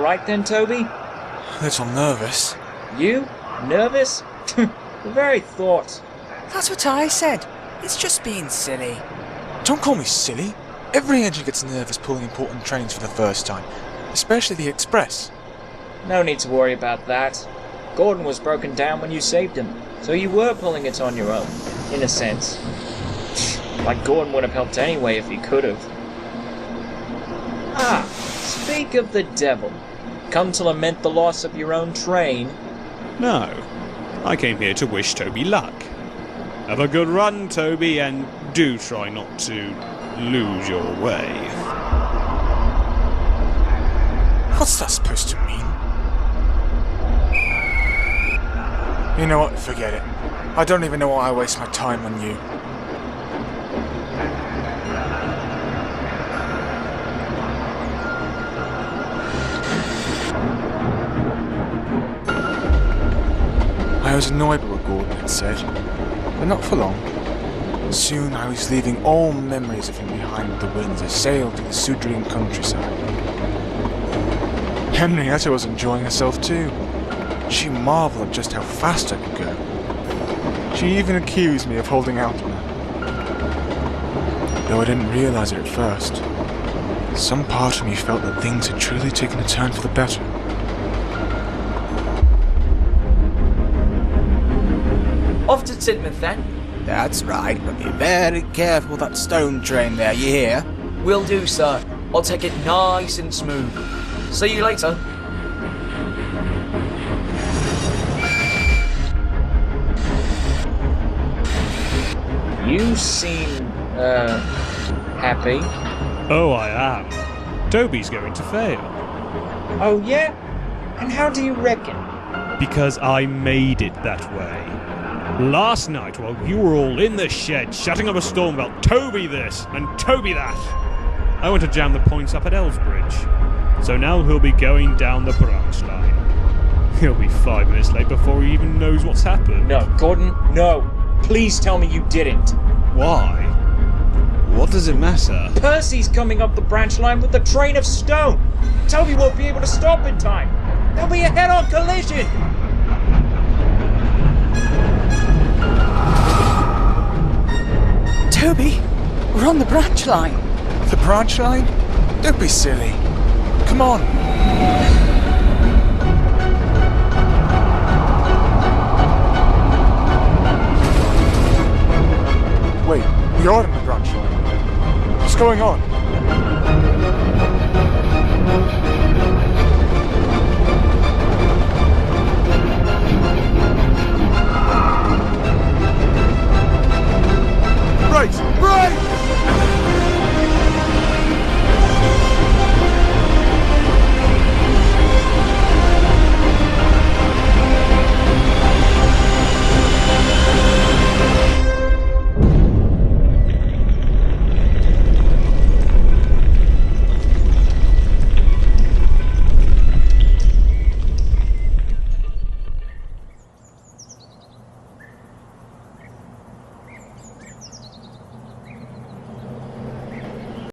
alright then, Toby? A little nervous. You? Nervous? The very thought. That's what I said. It's just being silly. Don't call me silly. Every agent gets nervous pulling important trains for the first time, especially the express. No need to worry about that. Gordon was broken down when you saved him, so you were pulling it on your own, in a sense. Like Gordon would have helped anyway if he could have. Ah, speak of the devil. Come to lament the loss of your own train? No, I came here to wish Toby luck. Have a good run, Toby, and do try not to lose your way. What's that supposed to mean? You know what? Forget it. I don't even know why I waste my time on you. I was annoyed by what Gordon had said, but not for long. Soon I was leaving all memories of him behind the wind as I sailed to the Sudrian countryside. Henrietta was enjoying herself too. She marveled at just how fast I could go. She even accused me of holding out on her. Though I didn't realize it at first, some part of me felt that things had truly taken a turn for the better. Off to Tidmouth then. That's right, but be very careful with that stone train there, you hear? Will do, sir. I'll take it nice and smooth. See you later. You seem, happy. Oh, I am. Toby's going to fail. Oh yeah? And how do you reckon? Because I made it that way. Last night, while you were all in the shed shutting up a storm about Toby this and Toby that, I went to jam the points up at Elsbridge. So now he'll be going down the branch line. He'll be 5 minutes late before he even knows what's happened. No, Gordon, no. Please tell me you didn't. Why? What does it matter? Percy's coming up the branch line with a train of stone. Toby won't be able to stop in time. There'll be a head-on collision. Toby, we're on the branch line. The branch line? Don't be silly. Come on. Wait, we are in the branch line. What's going on?